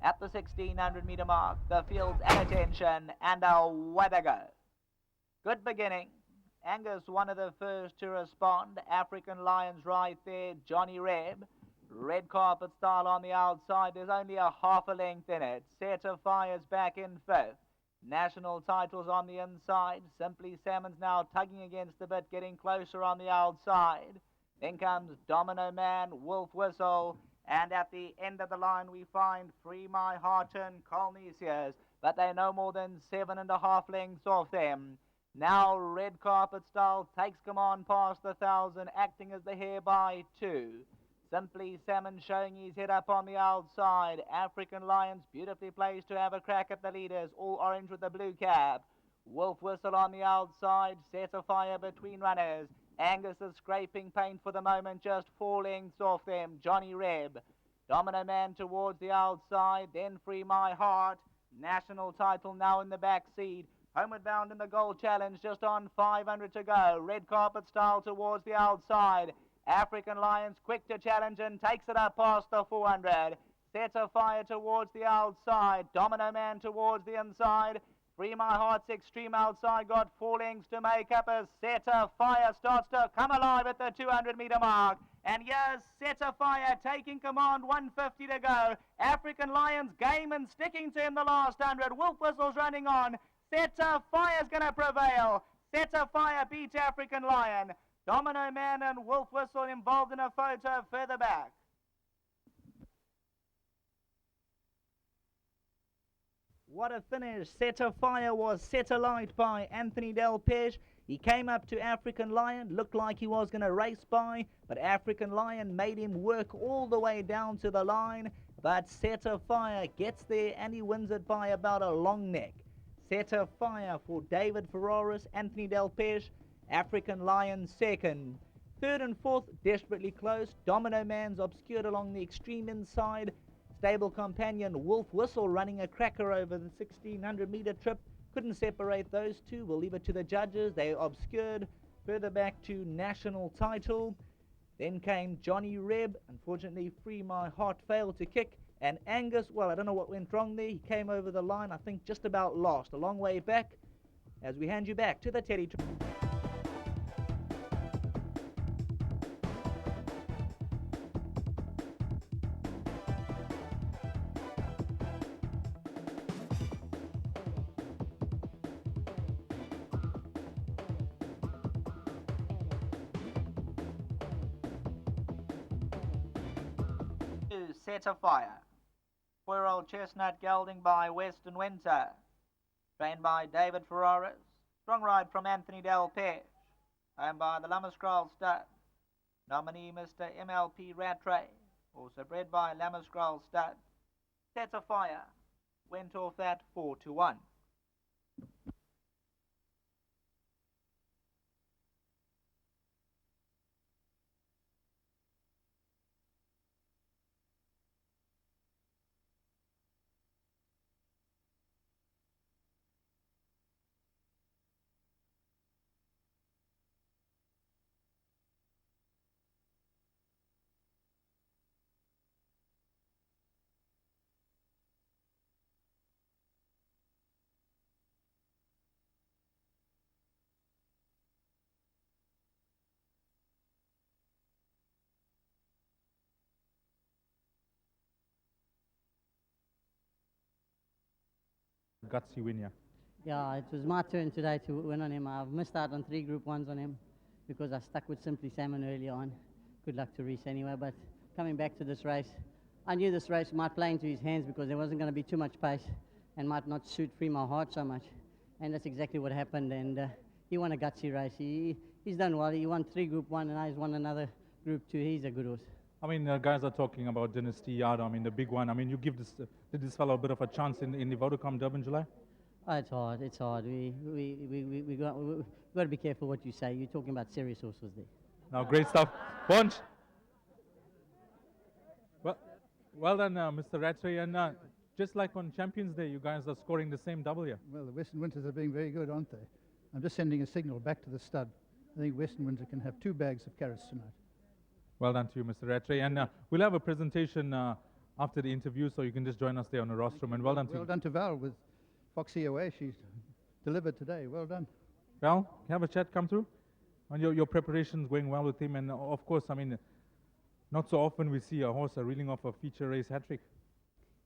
at the 1600 metre mark. The field's at attention, and away they go. Good beginning. Angus, one of the first to respond. African Lions right there. Johnny Reb. Red carpet style on the outside. There's only a half a length in it. Set of Fire's back in fifth. National titles on the inside. Simply Salmon's now tugging against the bit, getting closer on the outside. Then comes Domino Man, Wolf Whistle. And at the end of the line, we find Free My Heart and Colnesius. But they're no more than 7.5 lengths off them. Now Red Carpet Style takes command past the 1,000, acting as the hare by 2. Simply Salmon showing his head up on the outside. African Lions beautifully placed to have a crack at the leaders, all orange with the blue cap. Wolf Whistle on the outside, Set a Fire between runners. Angus is scraping paint for the moment, just 4 lengths off them. Johnny Reb. Domino Man towards the outside, then Free My Heart. National title now in the back seat. Homeward bound in the gold challenge, just on 500 to go. Red Carpet Style towards the outside. African Lions quick to challenge and takes it up past the 400. Set a Fire towards the outside. Domino Man towards the inside. Free My Heart's extreme outside, got 4 lengths to make up as Set a Fire starts to come alive at the 200 metre mark. And here's Set a Fire taking command, 150 to go. African Lions game and sticking to him the last 100. Wolf Whistle's running on. Set a Fire's going to prevail. Set a Fire beats African Lion. Domino Man and Wolf Whistle involved in a photo further back. What a finish. Set a Fire was set alight by Anthony Delpech. He came up to African Lion, looked like he was going to race by, but African Lion made him work all the way down to the line. But Set a Fire gets there and he wins it by about a long neck. Set a Fire for David Ferraris, Anthony Delpech, African Lion second. Third and fourth, desperately close. Domino Man's obscured along the extreme inside. Stable companion Wolf Whistle running a cracker over the 1600 metre trip. Couldn't separate those two. We'll leave it to the judges. They obscured. Further back to national title. Then came Johnny Reb. Unfortunately, Free My Heart failed to kick. And Angus, well, I don't know what went wrong there. He came over the line, I think, just about lost. A long way back as we hand you back to the Teddy. Set a Fire. 4-year-old Chestnut gelding by Western Winter. Trained by David Ferraris. Strong ride from Anthony Delpech. Owned by the Lammerskral Stud. Nominee Mr. MLP Rattray. Also bred by Lammerskral Stud. Set a Fire. Went off at 4-1. Gutsy win, yeah. Yeah, it was my turn today to win on him. I've missed out on 3 Group 1s on him because I stuck with Simply Salmon early on. Good luck to Reese anyway, but coming back to this race, I knew this race might play into his hands because there wasn't going to be too much pace and might not suit Free My Heart so much. And that's exactly what happened, and he won a gutsy race. He's done well. He won 3 Group 1 and now he's won another Group 2. He's a good horse. I mean, guys are talking about Dynasty Yard. I mean, the big one. I mean, you give this did this fellow a bit of a chance in the Vodacom Durban July? Oh, it's hard. It's hard. We got to be careful what you say. You're talking about serious horses there. Now, great stuff. Bunch. Well done, Mr. Rattray. And just like on Champions Day, you guys are scoring the same double here. Well, the Western Winters are being very good, aren't they? I'm just sending a signal back to the stud. I think Western Winter can have 2 bags of carrots tonight. Well done to you, Mr. Rattray. And we'll have a presentation after the interview, so you can just join us there on the rostrum. And well done to Well done to Val with Foxy away. She's delivered today. Well done. Val, can I have a chat come through? On your preparations going well with him, and of course, I mean, not so often we see a horse reeling off a feature race hat-trick.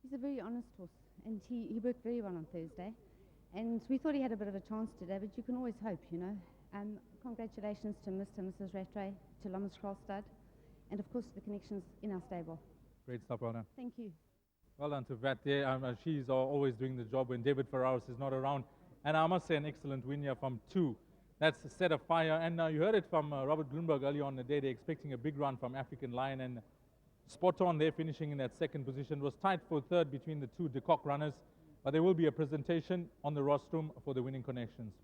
He's a very honest horse, and he worked very well on Thursday. And we thought he had a bit of a chance today, but you can always hope, you know. Congratulations to Mr. and Mrs. Rattray, to Lomas Stud, and of course the connections in our stable. Great stuff, well done. Thank you. Well done to Vat there. She's always doing the job when David Ferraris is not around. And I must say an excellent win here from 2. That's Set Afire. And you heard it from Robert Grunberg earlier on the day. They're expecting a big run from African Lion. And spot on there, finishing in that second position. It was tight for third between the 2 De Kock runners. But there will be a presentation on the rostrum for the winning connections.